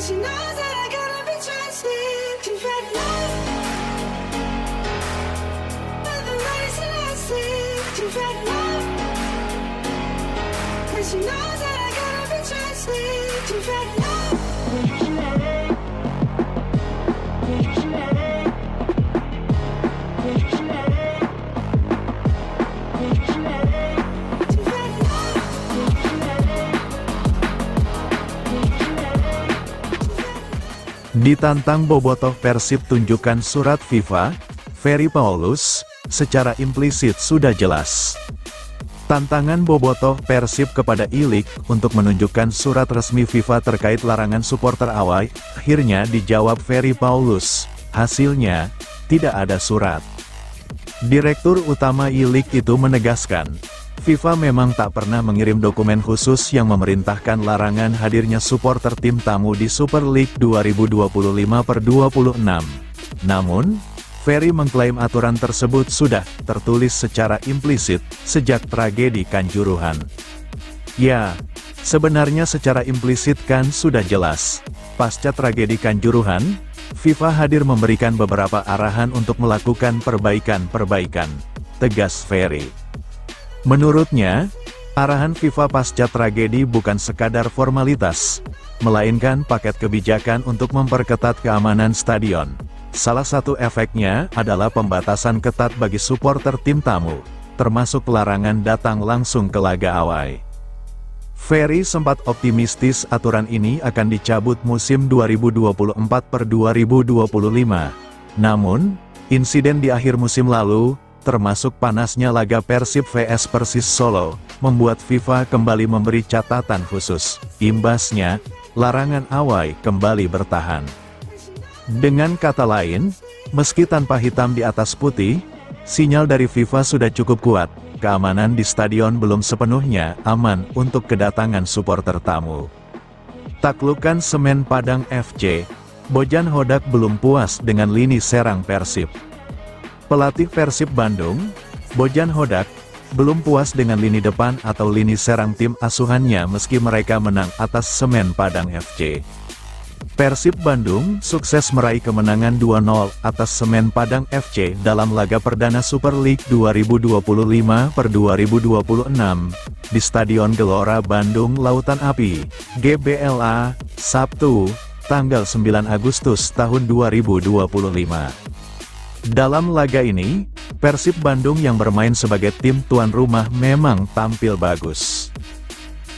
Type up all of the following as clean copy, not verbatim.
she knows that I gotta be trusted. She's had love, but the race that I see. She's had love, and she knows that I gotta be trusted. She's had love. Ditantang bobotoh Persib tunjukkan surat FIFA, Ferry Paulus, secara implisit sudah jelas. Tantangan bobotoh Persib kepada I-League untuk menunjukkan surat resmi FIFA terkait larangan supporter away, akhirnya dijawab Ferry Paulus. Hasilnya, tidak ada surat. Direktur utama I-League itu menegaskan, FIFA memang tak pernah mengirim dokumen khusus yang memerintahkan larangan hadirnya supporter tim tamu di Super League 2025/26. Namun, Ferry mengklaim aturan tersebut sudah tertulis secara implisit sejak tragedi Kanjuruhan. Ya, sebenarnya secara implisit kan sudah jelas. Pasca tragedi Kanjuruhan, FIFA hadir memberikan beberapa arahan untuk melakukan perbaikan-perbaikan, tegas Ferry. Menurutnya, arahan FIFA pasca tragedi bukan sekadar formalitas, melainkan paket kebijakan untuk memperketat keamanan stadion. Salah satu efeknya adalah pembatasan ketat bagi supporter tim tamu, termasuk larangan datang langsung ke laga away. Ferry sempat optimistis aturan ini akan dicabut musim 2024/2025. Namun, insiden di akhir musim lalu, termasuk panasnya laga Persib vs Persis Solo, membuat FIFA kembali memberi catatan khusus. Imbasnya, larangan away kembali bertahan. Dengan kata lain, meski tanpa hitam di atas putih, sinyal dari FIFA sudah cukup kuat, keamanan di stadion belum sepenuhnya aman untuk kedatangan supporter tamu. Taklukan Semen Padang FC, Bojan Hodak belum puas dengan lini serang Persib. Pelatih Persib Bandung, Bojan Hodak, belum puas dengan lini depan atau lini serang tim asuhannya meski mereka menang atas Semen Padang FC. Persib Bandung sukses meraih kemenangan 2-0 atas Semen Padang FC dalam laga perdana Super League 2025/2026 di Stadion Gelora Bandung Lautan Api, GBLA, Sabtu, tanggal 9 Agustus tahun 2025. Dalam laga ini, Persib Bandung yang bermain sebagai tim tuan rumah memang tampil bagus.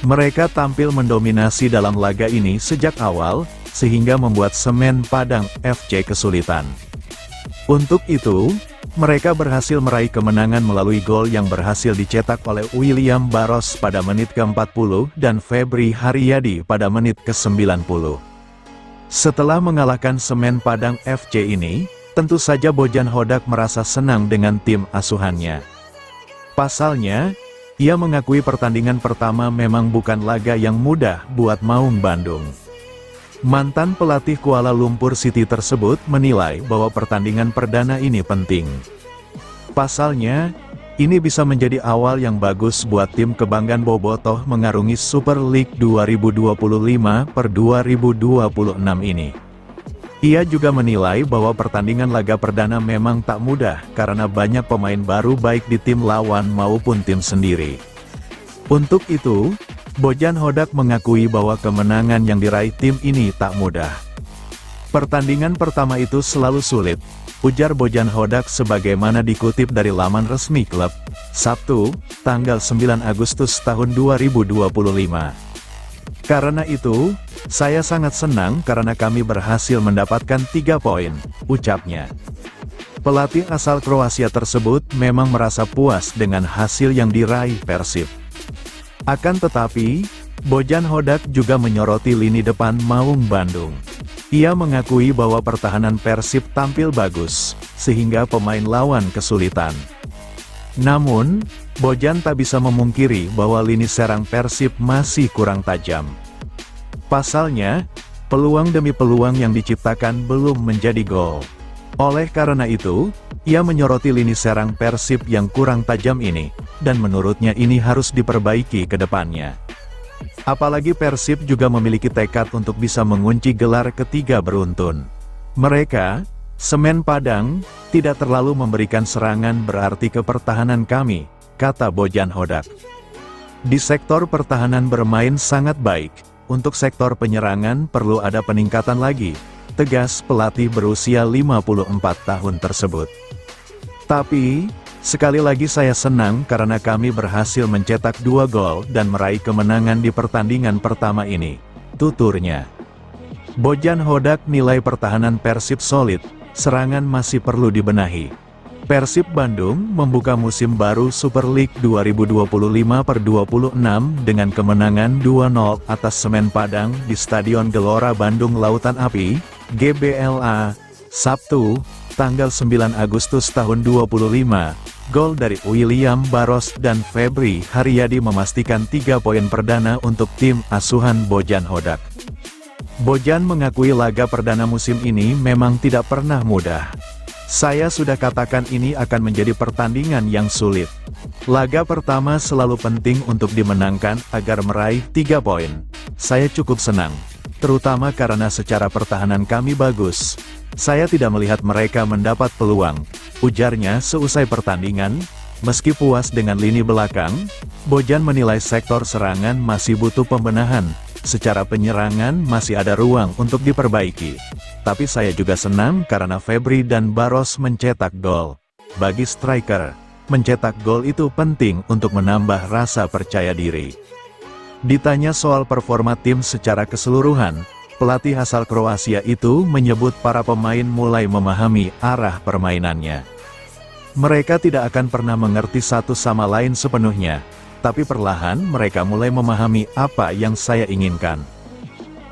Mereka tampil mendominasi dalam laga ini sejak awal, sehingga membuat Semen Padang FC kesulitan. Untuk itu, mereka berhasil meraih kemenangan melalui gol yang berhasil dicetak oleh William Barros pada menit ke-40 dan Febri Haryadi pada menit ke-90. Setelah mengalahkan Semen Padang FC ini, tentu saja Bojan Hodak merasa senang dengan tim asuhannya. Pasalnya, ia mengakui pertandingan pertama memang bukan laga yang mudah buat Maung Bandung. Mantan pelatih Kuala Lumpur City tersebut menilai bahwa pertandingan perdana ini penting. Pasalnya, ini bisa menjadi awal yang bagus buat tim kebanggaan bobotoh mengarungi Super League 2025/2026 ini. Ia juga menilai bahwa pertandingan laga perdana memang tak mudah karena banyak pemain baru baik di tim lawan maupun tim sendiri. Untuk itu, Bojan Hodak mengakui bahwa kemenangan yang diraih tim ini tak mudah. Pertandingan pertama itu selalu sulit, ujar Bojan Hodak sebagaimana dikutip dari laman resmi klub, Sabtu, tanggal 9 Agustus tahun 2025. Karena itu, saya sangat senang karena kami berhasil mendapatkan 3 poin, ucapnya. Pelatih asal Kroasia tersebut memang merasa puas dengan hasil yang diraih Persib. Akan tetapi, Bojan Hodak juga menyoroti lini depan Maung Bandung. Ia mengakui bahwa pertahanan Persib tampil bagus, sehingga pemain lawan kesulitan. Namun, Bojan tak bisa memungkiri bahwa lini serang Persib masih kurang tajam. Pasalnya, peluang demi peluang yang diciptakan belum menjadi gol. Oleh karena itu, ia menyoroti lini serang Persib yang kurang tajam ini, dan menurutnya ini harus diperbaiki ke depannya. Apalagi Persib juga memiliki tekad untuk bisa mengunci gelar ketiga beruntun. Mereka, Semen Padang, tidak terlalu memberikan serangan berarti ke pertahanan kami, kata Bojan Hodak. Di sektor pertahanan bermain sangat baik, untuk sektor penyerangan perlu ada peningkatan lagi, tegas pelatih berusia 54 tahun tersebut. Tapi, sekali lagi saya senang karena kami berhasil mencetak 2 gol dan meraih kemenangan di pertandingan pertama ini, tuturnya. Bojan Hodak nilai pertahanan Persib solid, serangan masih perlu dibenahi. Persib Bandung membuka musim baru Super League 2025/26 dengan kemenangan 2-0 atas Semen Padang di Stadion Gelora Bandung Lautan Api, GBLA, Sabtu, tanggal 9 Agustus tahun 2025. Gol dari William Baros dan Febri Haryadi memastikan 3 poin perdana untuk tim asuhan Bojan Hodak. Bojan mengakui laga perdana musim ini memang tidak pernah mudah. Saya sudah katakan ini akan menjadi pertandingan yang sulit. Laga pertama selalu penting untuk dimenangkan agar meraih 3 poin. Saya cukup senang, terutama karena secara pertahanan kami bagus. Saya tidak melihat mereka mendapat peluang, ujarnya seusai pertandingan. Meski puas dengan lini belakang, Bojan menilai sektor serangan masih butuh pembenahan. Secara penyerangan masih ada ruang untuk diperbaiki. Tapi saya juga senang karena Febri dan Baros mencetak gol. Bagi striker, mencetak gol itu penting untuk menambah rasa percaya diri. Ditanya soal performa tim secara keseluruhan, pelatih asal Kroasia itu menyebut para pemain mulai memahami arah permainannya. Mereka tidak akan pernah mengerti satu sama lain sepenuhnya, tapi perlahan mereka mulai memahami apa yang saya inginkan.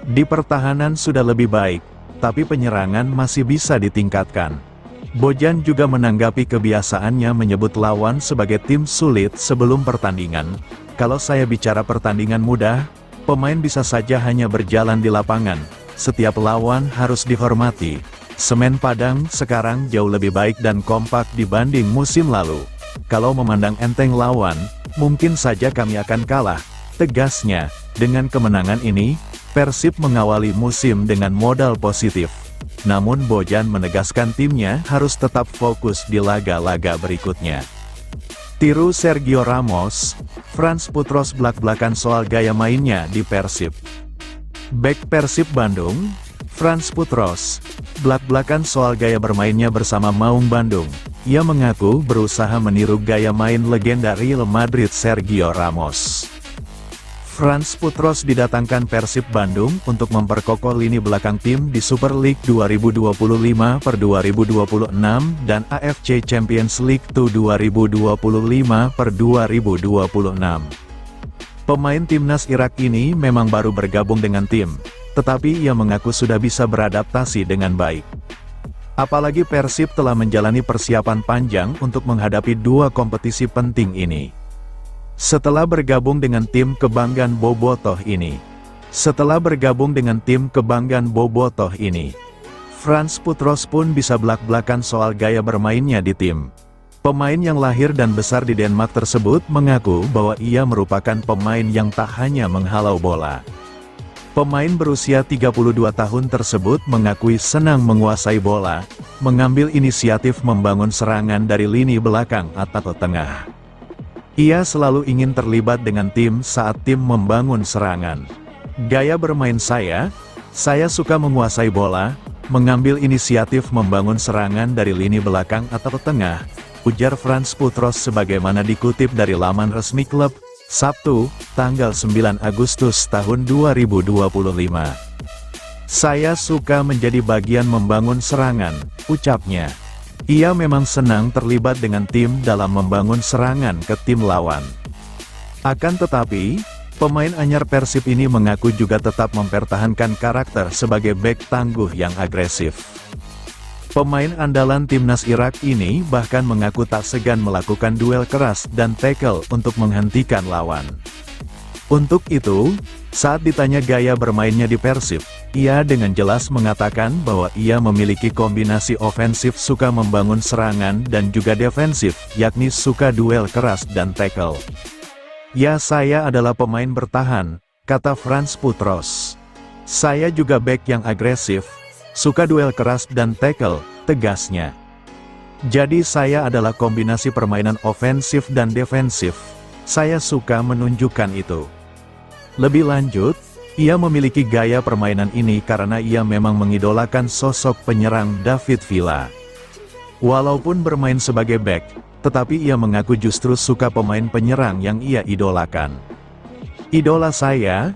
Di pertahanan sudah lebih baik, tapi penyerangan masih bisa ditingkatkan. Bojan juga menanggapi kebiasaannya menyebut lawan sebagai tim sulit sebelum pertandingan. Kalau saya bicara pertandingan mudah, pemain bisa saja hanya berjalan di lapangan. Setiap lawan harus dihormati. Semen Padang sekarang jauh lebih baik dan kompak dibanding musim lalu. Kalau memandang enteng lawan, mungkin saja kami akan kalah, tegasnya. Dengan kemenangan ini, Persib mengawali musim dengan modal positif. Namun Bojan menegaskan timnya harus tetap fokus di laga-laga berikutnya. Tiru Sergio Ramos, Frans Putros belak-belakan soal gaya mainnya di Persib. Bek Persib Bandung, Frans Putros, belak-belakan soal gaya bermainnya bersama Maung Bandung. Ia mengaku berusaha meniru gaya main legenda Real Madrid Sergio Ramos. Frans Putros didatangkan Persib Bandung untuk memperkokoh lini belakang tim di Super League 2025/2026 dan AFC Champions League 2025/2026. Pemain timnas Irak ini memang baru bergabung dengan tim, tetapi ia mengaku sudah bisa beradaptasi dengan baik. Apalagi Persib telah menjalani persiapan panjang untuk menghadapi 2 kompetisi penting ini. Setelah bergabung dengan tim kebanggaan Bobotoh ini, Frans Putros pun bisa belak-belakan soal gaya bermainnya di tim. Pemain yang lahir dan besar di Denmark tersebut mengaku bahwa ia merupakan pemain yang tak hanya menghalau bola. Pemain berusia 32 tahun tersebut mengakui senang menguasai bola, mengambil inisiatif membangun serangan dari lini belakang atau tengah. Ia selalu ingin terlibat dengan tim saat tim membangun serangan. Gaya bermain saya suka menguasai bola, mengambil inisiatif membangun serangan dari lini belakang atau tengah, ujar Frans Putros sebagaimana dikutip dari laman resmi klub, Sabtu, tanggal 9 Agustus tahun 2025. Saya suka menjadi bagian membangun serangan, ucapnya. Ia memang senang terlibat dengan tim dalam membangun serangan ke tim lawan. Akan tetapi, pemain anyar Persib ini mengaku juga tetap mempertahankan karakter sebagai bek tangguh yang agresif. Pemain andalan timnas Irak ini bahkan mengaku tak segan melakukan duel keras dan tackle untuk menghentikan lawan. Untuk itu, saat ditanya gaya bermainnya di Persib, ia dengan jelas mengatakan bahwa ia memiliki kombinasi ofensif suka membangun serangan dan juga defensif, yakni suka duel keras dan tackle. Ya, saya adalah pemain bertahan, kata Franz Putros. Saya juga bek yang agresif, suka duel keras dan tackle, tegasnya. Jadi saya adalah kombinasi permainan ofensif dan defensif. Saya suka menunjukkan itu. Lebih lanjut, ia memiliki gaya permainan ini karena ia memang mengidolakan sosok penyerang David Villa. Walaupun bermain sebagai bek, tetapi ia mengaku justru suka pemain penyerang yang ia idolakan. Idola saya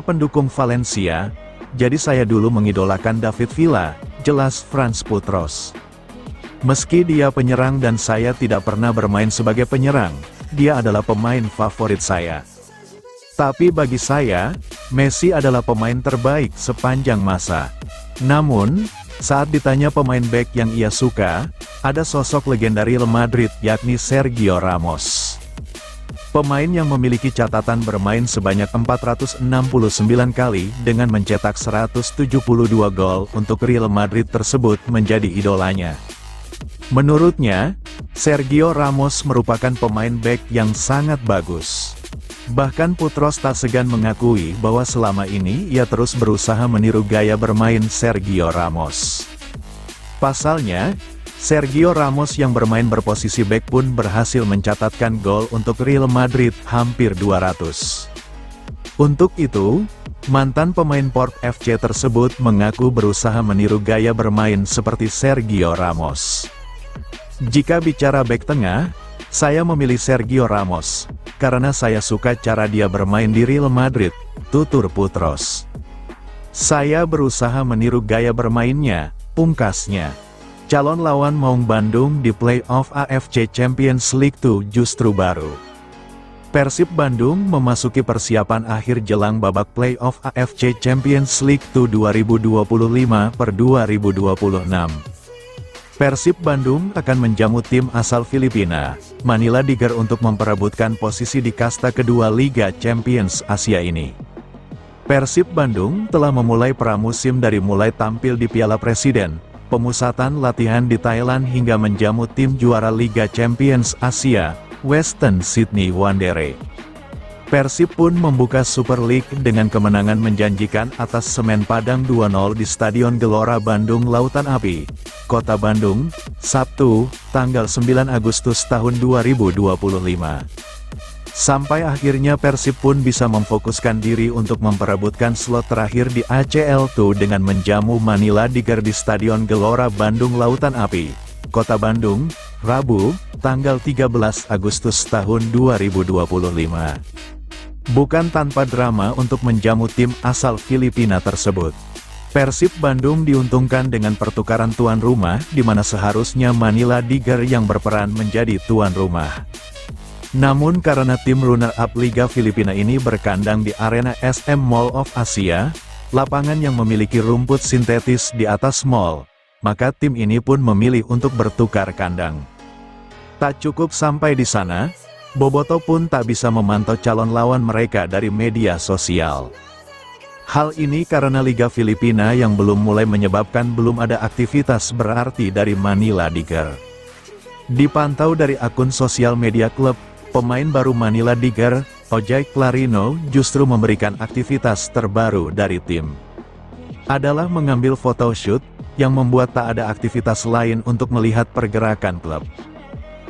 pendukung Valencia, jadi saya dulu mengidolakan David Villa, jelas Franz Putros. Meski dia penyerang dan saya tidak pernah bermain sebagai penyerang, dia adalah pemain favorit saya. Tapi bagi saya, Messi adalah pemain terbaik sepanjang masa. Namun, saat ditanya pemain bek yang ia suka, ada sosok legenda Real Madrid yakni Sergio Ramos. Pemain yang memiliki catatan bermain sebanyak 469 kali dengan mencetak 172 gol untuk Real Madrid tersebut menjadi idolanya. Menurutnya, Sergio Ramos merupakan pemain bek yang sangat bagus. Bahkan Putros tak segan mengakui bahwa selama ini ia terus berusaha meniru gaya bermain Sergio Ramos. Pasalnya, Sergio Ramos yang bermain berposisi bek pun berhasil mencatatkan gol untuk Real Madrid hampir 200. Untuk itu, mantan pemain Port FC tersebut mengaku berusaha meniru gaya bermain seperti Sergio Ramos. Jika bicara bek tengah, saya memilih Sergio Ramos, karena saya suka cara dia bermain di Real Madrid, tutur Putros. Saya berusaha meniru gaya bermainnya, pungkasnya. Calon lawan Maung Bandung di playoff AFC Champions League 2 justru baru. Persib Bandung memasuki persiapan akhir jelang babak playoff AFC Champions League 2 2025/2026. Persib Bandung akan menjamu tim asal Filipina, Manila Tiger untuk memperebutkan posisi di kasta kedua Liga Champions Asia ini. Persib Bandung telah memulai pramusim dari mulai tampil di Piala Presiden, pemusatan latihan di Thailand hingga menjamu tim juara Liga Champions Asia, Western Sydney Wanderers. Persib pun membuka Super League dengan kemenangan menjanjikan atas Semen Padang 2-0 di Stadion Gelora Bandung Lautan Api, Kota Bandung, Sabtu, tanggal 9 Agustus tahun 2025. Sampai akhirnya Persib pun bisa memfokuskan diri untuk memperebutkan slot terakhir di ACL2 dengan menjamu Manila Tiger di Stadion Gelora Bandung Lautan Api, Kota Bandung, Rabu, tanggal 13 Agustus tahun 2025. Bukan tanpa drama untuk menjamu tim asal Filipina tersebut. Persib Bandung diuntungkan dengan pertukaran tuan rumah, di mana seharusnya Manila Tiger yang berperan menjadi tuan rumah. Namun karena tim runner-up Liga Filipina ini berkandang di arena SM Mall of Asia, lapangan yang memiliki rumput sintetis di atas mall, maka tim ini pun memilih untuk bertukar kandang. Tak cukup sampai di sana, Bobotoh pun tak bisa memantau calon lawan mereka dari media sosial. Hal ini karena Liga Filipina yang belum mulai menyebabkan belum ada aktivitas berarti dari Manila Tiger. Dipantau dari akun sosial media klub, pemain baru Manila Tiger, Ojai Clarino, justru memberikan aktivitas terbaru dari tim. Adalah mengambil photoshoot, yang membuat tak ada aktivitas lain untuk melihat pergerakan klub.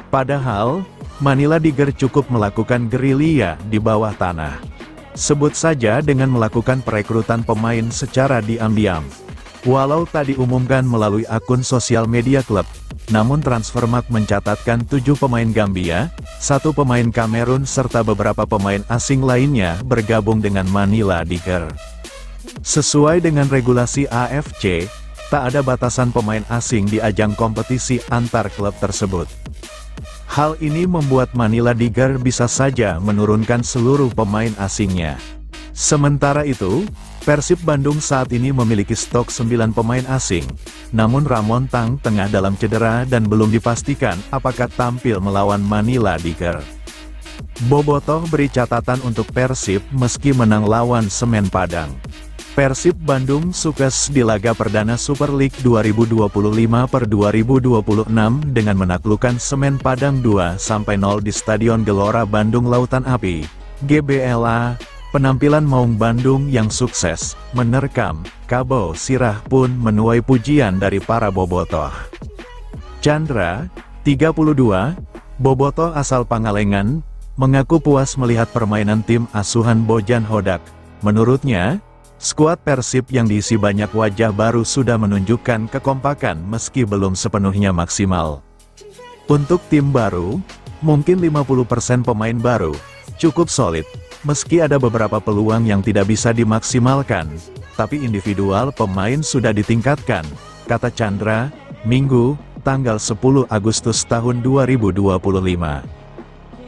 Padahal, Manila Tiger cukup melakukan gerilya di bawah tanah. Sebut saja dengan melakukan perekrutan pemain secara diam-diam. Walau tak diumumkan melalui akun sosial media klub, namun Transfermarkt mencatatkan 7 pemain Gambia, 1 pemain Kamerun serta beberapa pemain asing lainnya bergabung dengan Manila Tiger. Sesuai dengan regulasi AFC, tak ada batasan pemain asing di ajang kompetisi antar klub tersebut. Hal ini membuat Manila Tiger bisa saja menurunkan seluruh pemain asingnya. Sementara itu, Persib Bandung saat ini memiliki stok 9 pemain asing, namun Ramon Tang tengah dalam cedera dan belum dipastikan apakah tampil melawan Manila Tiger. Bobotoh beri catatan untuk Persib meski menang lawan Semen Padang. Persib Bandung sukses di laga perdana Super League 2025/2026 dengan menaklukkan Semen Padang 2-0 di Stadion Gelora Bandung Lautan Api, GBLA, Penampilan Maung Bandung yang sukses, menerkam, Kabo Sirah pun menuai pujian dari para bobotoh. Chandra, 32, bobotoh asal Pangalengan, mengaku puas melihat permainan tim asuhan Bojan Hodak. Menurutnya, skuad Persib yang diisi banyak wajah baru sudah menunjukkan kekompakan meski belum sepenuhnya maksimal. Untuk tim baru, mungkin 50% pemain baru, cukup solid. Meski ada beberapa peluang yang tidak bisa dimaksimalkan, tapi individual pemain sudah ditingkatkan, kata Chandra, Minggu, tanggal 10 Agustus tahun 2025.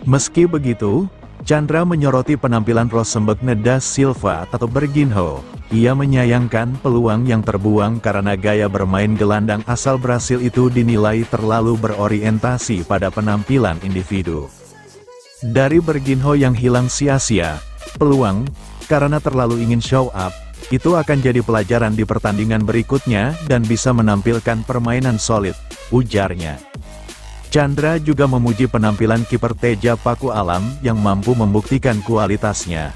Meski begitu, Chandra menyoroti penampilan Rosenberg da Silva atau Berginho. Ia menyayangkan peluang yang terbuang karena gaya bermain gelandang asal Brasil itu dinilai terlalu berorientasi pada penampilan individu. Dari Berginho yang hilang sia-sia, peluang, karena terlalu ingin show up, itu akan jadi pelajaran di pertandingan berikutnya dan bisa menampilkan permainan solid, ujarnya. Chandra juga memuji penampilan kiper Teja Paku Alam yang mampu membuktikan kualitasnya.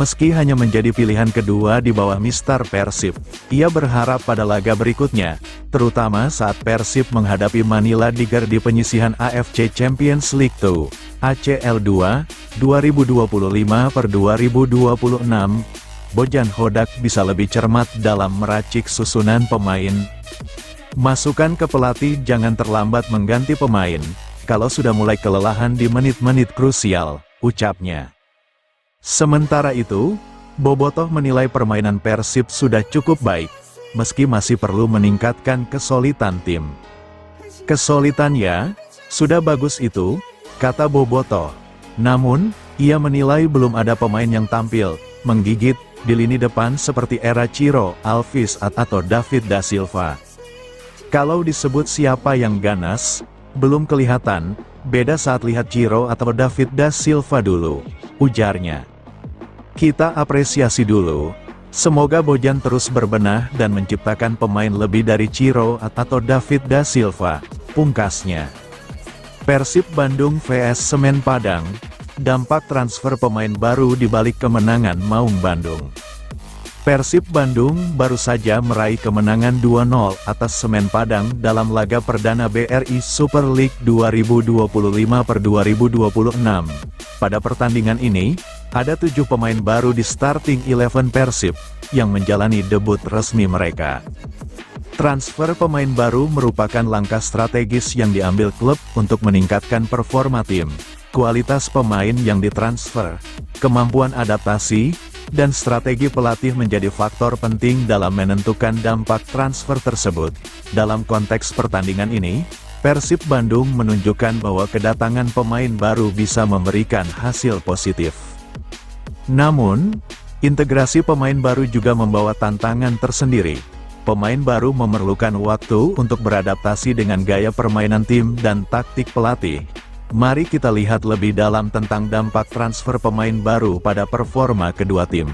Meski hanya menjadi pilihan kedua di bawah Mister Persib, ia berharap pada laga berikutnya, terutama saat Persib menghadapi Manila Tiger di penyisihan AFC Champions League 2, ACL 2, 2025/2026, Bojan Hodak bisa lebih cermat dalam meracik susunan pemain. Masukan ke pelatih jangan terlambat mengganti pemain, kalau sudah mulai kelelahan di menit-menit krusial, ucapnya. Sementara itu, bobotoh menilai permainan Persib sudah cukup baik, meski masih perlu meningkatkan kesolidan tim. Kesolidannya sudah bagus itu, kata bobotoh. Namun, ia menilai belum ada pemain yang tampil, menggigit, di lini depan seperti era Ciro, Alvis atau David da Silva. Kalau disebut siapa yang ganas, belum kelihatan, beda saat lihat Ciro atau David da Silva dulu, ujarnya. Kita apresiasi dulu, semoga Bojan terus berbenah dan menciptakan pemain lebih dari Ciro atau David da Silva, pungkasnya. Persib Bandung vs Semen Padang, dampak transfer pemain baru di balik kemenangan Maung Bandung. Persib Bandung baru saja meraih kemenangan 2-0 atas Semen Padang dalam laga perdana BRI Super League 2025/2026. Pada pertandingan ini, ada 7 pemain baru di starting 11 Persib, yang menjalani debut resmi mereka. Transfer pemain baru merupakan langkah strategis yang diambil klub untuk meningkatkan performa tim, kualitas pemain yang ditransfer, kemampuan adaptasi, dan strategi pelatih menjadi faktor penting dalam menentukan dampak transfer tersebut. Dalam konteks pertandingan ini, Persib Bandung menunjukkan bahwa kedatangan pemain baru bisa memberikan hasil positif. Namun, integrasi pemain baru juga membawa tantangan tersendiri. Pemain baru memerlukan waktu untuk beradaptasi dengan gaya permainan tim dan taktik pelatih. Mari kita lihat lebih dalam tentang dampak transfer pemain baru pada performa kedua tim.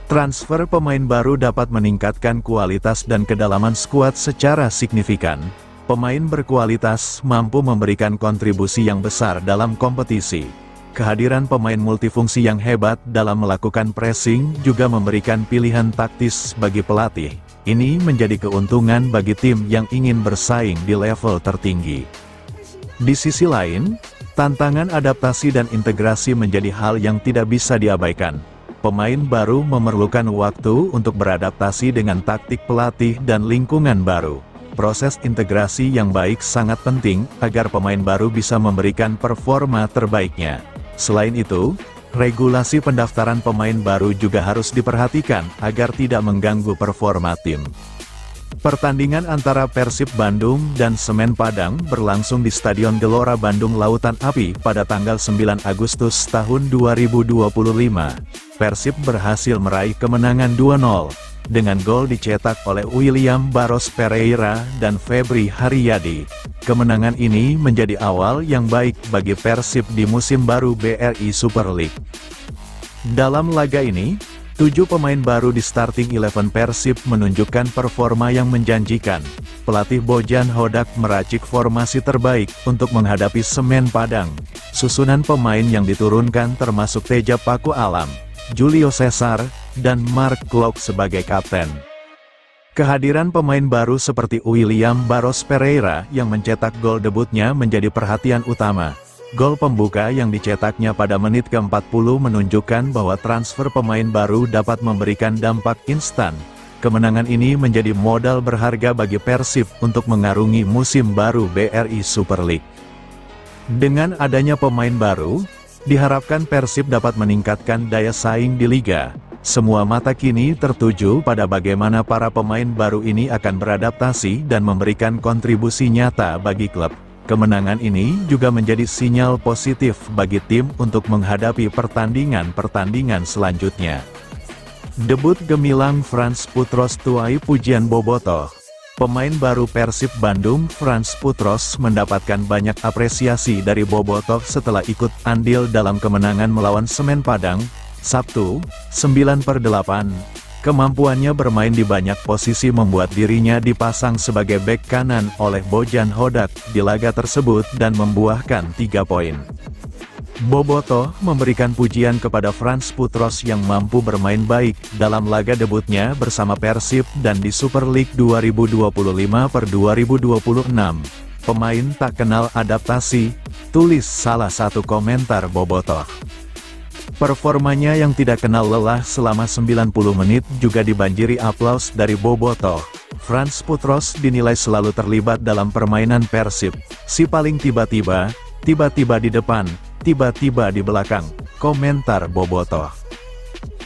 Transfer pemain baru dapat meningkatkan kualitas dan kedalaman skuad secara signifikan. Pemain berkualitas mampu memberikan kontribusi yang besar dalam kompetisi. Kehadiran pemain multifungsi yang hebat dalam melakukan pressing juga memberikan pilihan taktis bagi pelatih. Ini menjadi keuntungan bagi tim yang ingin bersaing di level tertinggi. Di sisi lain, tantangan adaptasi dan integrasi menjadi hal yang tidak bisa diabaikan. Pemain baru memerlukan waktu untuk beradaptasi dengan taktik pelatih dan lingkungan baru. Proses integrasi yang baik sangat penting agar pemain baru bisa memberikan performa terbaiknya. Selain itu, regulasi pendaftaran pemain baru juga harus diperhatikan agar tidak mengganggu performa tim. Pertandingan antara Persib Bandung dan Semen Padang berlangsung di Stadion Gelora Bandung Lautan Api pada tanggal 9 Agustus tahun 2025. Persib berhasil meraih kemenangan 2-0, dengan gol dicetak oleh William Barros Pereira dan Febri Haryadi. Kemenangan ini menjadi awal yang baik bagi Persib di musim baru BRI Super League. Dalam laga ini, 7 pemain baru di starting 11 Persib menunjukkan performa yang menjanjikan. Pelatih Bojan Hodak meracik formasi terbaik untuk menghadapi Semen Padang. Susunan pemain yang diturunkan termasuk Teja Paku Alam, Julio Cesar, dan Mark Klok sebagai kapten. Kehadiran pemain baru seperti William Barros Pereira yang mencetak gol debutnya menjadi perhatian utama. Gol pembuka yang dicetaknya pada menit ke-40 menunjukkan bahwa transfer pemain baru dapat memberikan dampak instan. Kemenangan ini menjadi modal berharga bagi Persib untuk mengarungi musim baru BRI Super League. Dengan adanya pemain baru, diharapkan Persib dapat meningkatkan daya saing di Liga. Semua mata kini tertuju pada bagaimana para pemain baru ini akan beradaptasi dan memberikan kontribusi nyata bagi klub. Kemenangan ini juga menjadi sinyal positif bagi tim untuk menghadapi pertandingan-pertandingan selanjutnya. Debut gemilang Frans Putros tuai pujian bobotoh. Pemain baru Persib Bandung Frans Putros mendapatkan banyak apresiasi dari bobotoh setelah ikut andil dalam kemenangan melawan Semen Padang, Sabtu, 9/8. Kemampuannya bermain di banyak posisi membuat dirinya dipasang sebagai bek kanan oleh Bojan Hodak di laga tersebut dan membuahkan 3 poin. Bobotoh memberikan pujian kepada Frans Putros yang mampu bermain baik dalam laga debutnya bersama Persib dan di Super League 2025/2026. Pemain tak kenal adaptasi, tulis salah satu komentar Bobotoh. Performanya yang tidak kenal lelah selama 90 menit juga dibanjiri aplaus dari Bobotoh. Frans Putros dinilai selalu terlibat dalam permainan Persib. Si paling tiba-tiba di depan, tiba-tiba di belakang, komentar Bobotoh.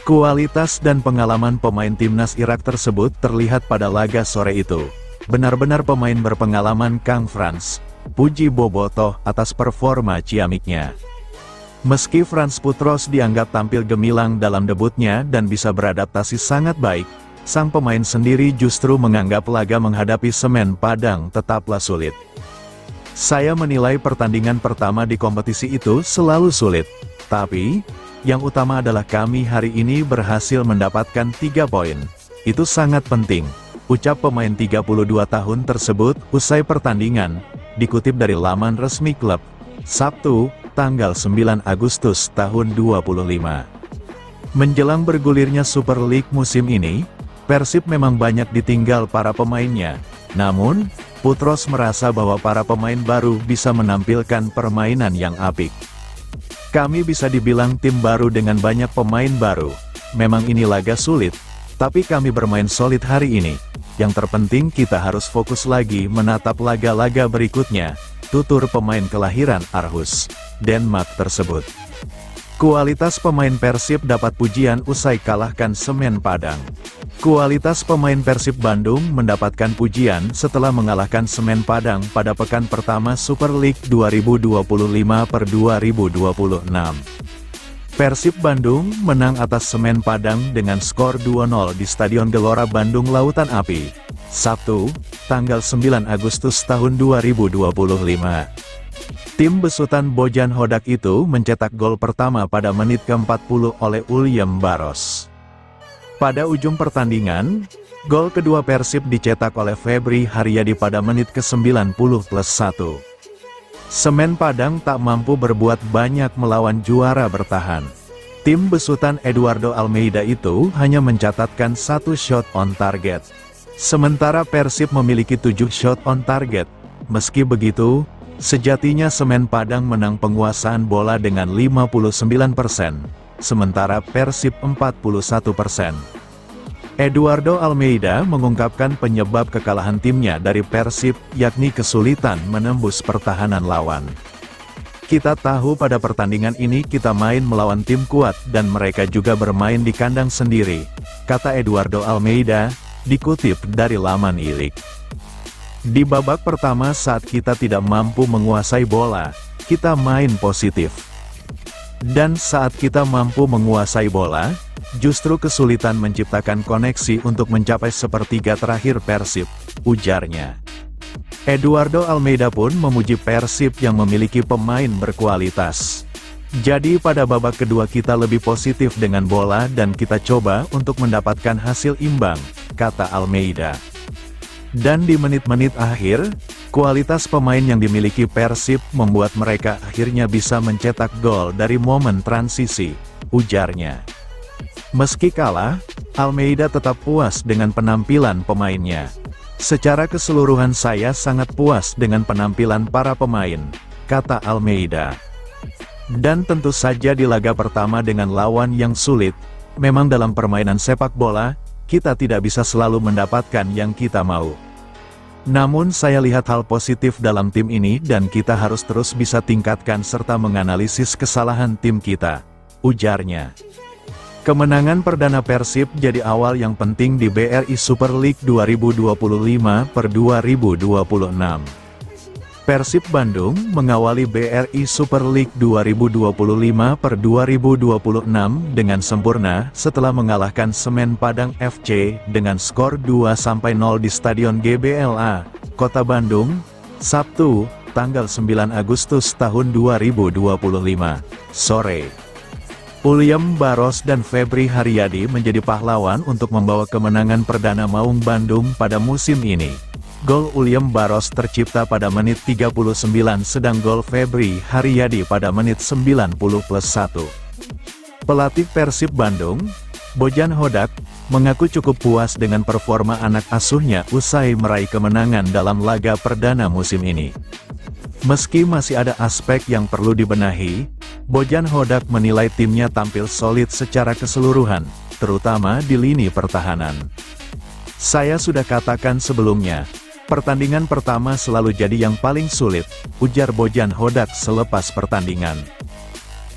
Kualitas dan pengalaman pemain timnas Irak tersebut terlihat pada laga sore itu. Benar-benar pemain berpengalaman Kang Frans, puji Bobotoh atas performa ciamiknya. Meski Frans Putros dianggap tampil gemilang dalam debutnya dan bisa beradaptasi sangat baik, sang pemain sendiri justru menganggap laga menghadapi Semen Padang tetaplah sulit. Saya menilai pertandingan pertama di kompetisi itu selalu sulit. Tapi, yang utama adalah kami hari ini berhasil mendapatkan 3 poin. Itu sangat penting, ucap pemain 32 tahun tersebut usai pertandingan, dikutip dari laman resmi klub, Sabtu, tanggal 9 Agustus tahun 25. Menjelang bergulirnya Super League musim ini, Persib memang banyak ditinggal para pemainnya. Namun, Putros merasa bahwa para pemain baru bisa menampilkan permainan yang apik. Kami bisa dibilang tim baru dengan banyak pemain baru. Memang ini laga sulit, tapi kami bermain solid hari ini. Yang terpenting kita harus fokus lagi menatap laga-laga berikutnya, tutur pemain kelahiran Aarhus, Denmark tersebut. Kualitas pemain Persib dapat pujian usai kalahkan Semen Padang. Kualitas pemain Persib Bandung mendapatkan pujian setelah mengalahkan Semen Padang pada pekan pertama Super League 2025/2026. Persib Bandung menang atas Semen Padang dengan skor 2-0 di Stadion Gelora Bandung Lautan Api, Sabtu, tanggal 9 Agustus tahun 2025. Tim besutan Bojan Hodak itu mencetak gol pertama pada menit ke-40 oleh William Barros. Pada ujung pertandingan, gol kedua Persib dicetak oleh Febri Haryadi pada menit ke-90+1. Semen Padang tak mampu berbuat banyak melawan juara bertahan. Tim besutan Eduardo Almeida itu hanya mencatatkan 1 shot on target. Sementara Persib memiliki 7 shot on target. Meski begitu, sejatinya Semen Padang menang penguasaan bola dengan 59%, sementara Persib 41%. Eduardo Almeida mengungkapkan penyebab kekalahan timnya dari Persib, yakni kesulitan menembus pertahanan lawan. Kita tahu pada pertandingan ini kita main melawan tim kuat dan mereka juga bermain di kandang sendiri, kata Eduardo Almeida, dikutip dari laman Ilik. Di babak pertama saat kita tidak mampu menguasai bola, kita main positif. Dan saat kita mampu menguasai bola, justru kesulitan menciptakan koneksi untuk mencapai sepertiga terakhir Persib, ujarnya. Eduardo Almeida pun memuji Persib yang memiliki pemain berkualitas. Jadi pada babak kedua kita lebih positif dengan bola dan kita coba untuk mendapatkan hasil imbang, kata Almeida. Dan di menit-menit akhir, kualitas pemain yang dimiliki Persib membuat mereka akhirnya bisa mencetak gol dari momen transisi, ujarnya. Meski kalah, Almeida tetap puas dengan penampilan pemainnya. "Secara keseluruhan saya sangat puas dengan penampilan para pemain," kata Almeida. Dan tentu saja di laga pertama dengan lawan yang sulit, memang dalam permainan sepak bola, kita tidak bisa selalu mendapatkan yang kita mau. Namun saya lihat hal positif dalam tim ini dan kita harus terus bisa tingkatkan serta menganalisis kesalahan tim kita, ujarnya. Kemenangan perdana Persib jadi awal yang penting di BRI Super League 2025/2026. Persib Bandung mengawali BRI Super League 2025/2026 dengan sempurna setelah mengalahkan Semen Padang FC dengan skor 2-0 di Stadion GBLA, Kota Bandung, Sabtu, tanggal 9 Agustus tahun 2025, sore. Ulyem Baros dan Febri Haryadi menjadi pahlawan untuk membawa kemenangan perdana Maung Bandung pada musim ini. Gol Ulyem Baros tercipta pada menit 39 sedang gol Febri Haryadi pada menit 90+1. Pelatih Persib Bandung, Bojan Hodak, mengaku cukup puas dengan performa anak asuhnya usai meraih kemenangan dalam laga perdana musim ini. Meski masih ada aspek yang perlu dibenahi, Bojan Hodak menilai timnya tampil solid secara keseluruhan, terutama di lini pertahanan. "Saya sudah katakan sebelumnya, pertandingan pertama selalu jadi yang paling sulit," ujar Bojan Hodak selepas pertandingan.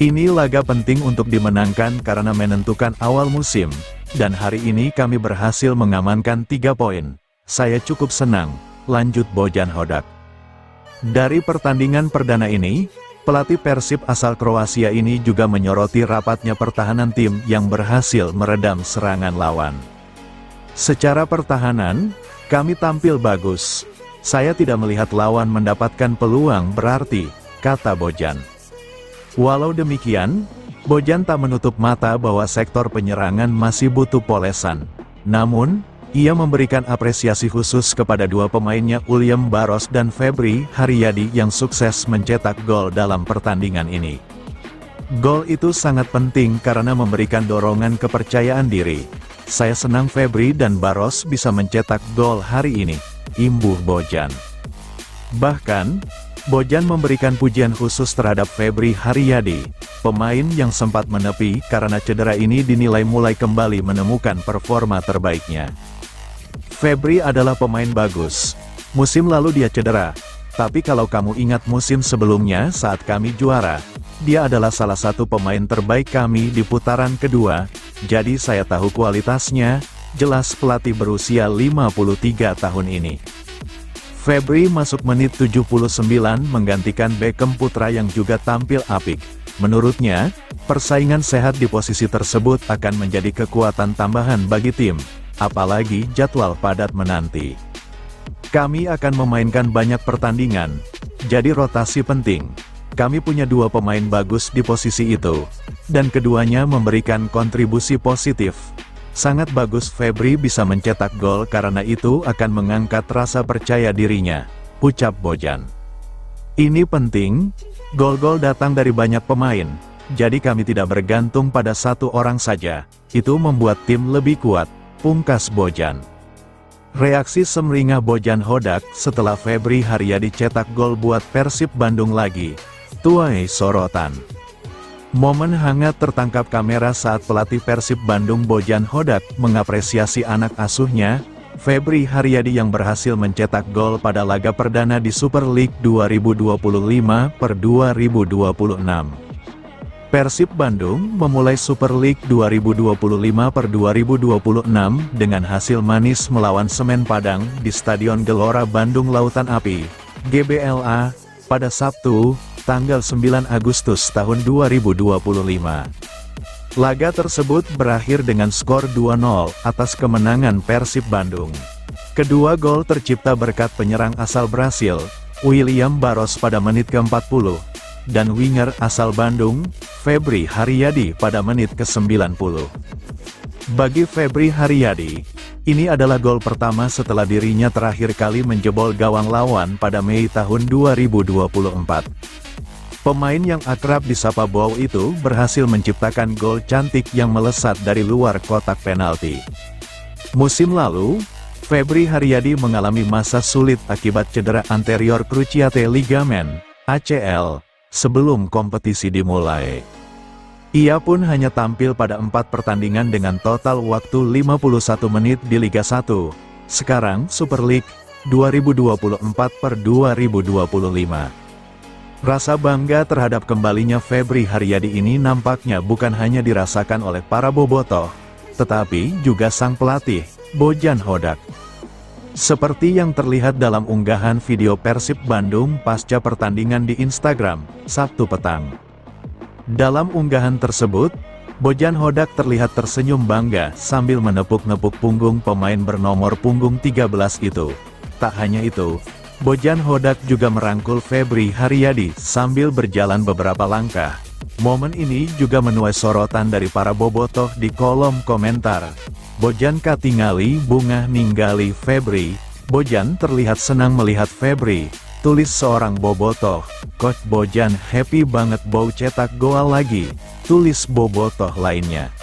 "Ini laga penting untuk dimenangkan karena menentukan awal musim, dan hari ini kami berhasil mengamankan 3 poin. Saya cukup senang," lanjut Bojan Hodak. Dari pertandingan perdana ini, pelatih Persib asal Kroasia ini juga menyoroti rapatnya pertahanan tim yang berhasil meredam serangan lawan. "Secara pertahanan, kami tampil bagus. Saya tidak melihat lawan mendapatkan peluang berarti," kata Bojan. Walau demikian, Bojan tak menutup mata bahwa sektor penyerangan masih butuh polesan. Namun, ia memberikan apresiasi khusus kepada dua pemainnya Ulyem Baros dan Febri Haryadi yang sukses mencetak gol dalam pertandingan ini. "Gol itu sangat penting karena memberikan dorongan kepercayaan diri. Saya senang Febri dan Baros bisa mencetak gol hari ini," imbuh Bojan. Bahkan, Bojan memberikan pujian khusus terhadap Febri Haryadi, pemain yang sempat menepi karena cedera ini dinilai mulai kembali menemukan performa terbaiknya. "Febri adalah pemain bagus. Musim lalu dia cedera, tapi kalau kamu ingat musim sebelumnya saat kami juara, dia adalah salah satu pemain terbaik kami di putaran kedua, jadi saya tahu kualitasnya," jelas pelatih berusia 53 tahun ini. Febri masuk menit 79 menggantikan Beckham Putra yang juga tampil apik. Menurutnya, persaingan sehat di posisi tersebut akan menjadi kekuatan tambahan bagi tim, apalagi jadwal padat menanti. "Kami akan memainkan banyak pertandingan, jadi rotasi penting. Kami punya dua pemain bagus di posisi itu, dan keduanya memberikan kontribusi positif. Sangat bagus Febri bisa mencetak gol karena itu akan mengangkat rasa percaya dirinya," ucap Bojan. "Ini penting, gol-gol datang dari banyak pemain, jadi kami tidak bergantung pada satu orang saja, itu membuat tim lebih kuat," pungkas Bojan. Reaksi semringah Bojan Hodak setelah Febri Haryadi cetak gol buat Persib Bandung lagi tuai sorotan. Momen hangat tertangkap kamera saat pelatih Persib Bandung Bojan Hodak mengapresiasi anak asuhnya, Febri Haryadi yang berhasil mencetak gol pada laga perdana di Super League 2025/2026. Persib Bandung memulai Super League 2025/2026 dengan hasil manis melawan Semen Padang di Stadion Gelora Bandung Lautan Api, GBLA, pada Sabtu, tanggal 9 Agustus tahun 2025. Laga tersebut berakhir dengan skor 2-0 atas kemenangan Persib Bandung. Kedua gol tercipta berkat penyerang asal Brasil, Ulyem Baros pada menit ke-40, dan winger asal Bandung, Febri Haryadi pada menit ke-90. Bagi Febri Haryadi, ini adalah gol pertama setelah dirinya terakhir kali menjebol gawang lawan pada Mei tahun 2024. Pemain yang akrab disapa Bow itu berhasil menciptakan gol cantik yang melesat dari luar kotak penalti. Musim lalu, Febri Haryadi mengalami masa sulit akibat cedera anterior cruciate ligament (ACL) sebelum kompetisi dimulai. Ia pun hanya tampil pada 4 pertandingan dengan total waktu 51 menit di Liga 1, sekarang Super League 2024/2025. Rasa bangga terhadap kembalinya Febri Haryadi ini nampaknya bukan hanya dirasakan oleh para bobotoh, tetapi juga sang pelatih, Bojan Hodak. Seperti yang terlihat dalam unggahan video Persib Bandung pasca pertandingan di Instagram, Sabtu petang. Dalam unggahan tersebut, Bojan Hodak terlihat tersenyum bangga sambil menepuk-nepuk punggung pemain bernomor punggung 13 itu. Tak hanya itu, Bojan Hodak juga merangkul Febri Haryadi sambil berjalan beberapa langkah. Momen ini juga menuai sorotan dari para bobotoh di kolom komentar. Bojan katingali bunga ninggali Febri. Bojan terlihat senang melihat Febri, tulis seorang bobotoh. Coach Bojan happy banget Bow cetak gol lagi, tulis bobotoh lainnya.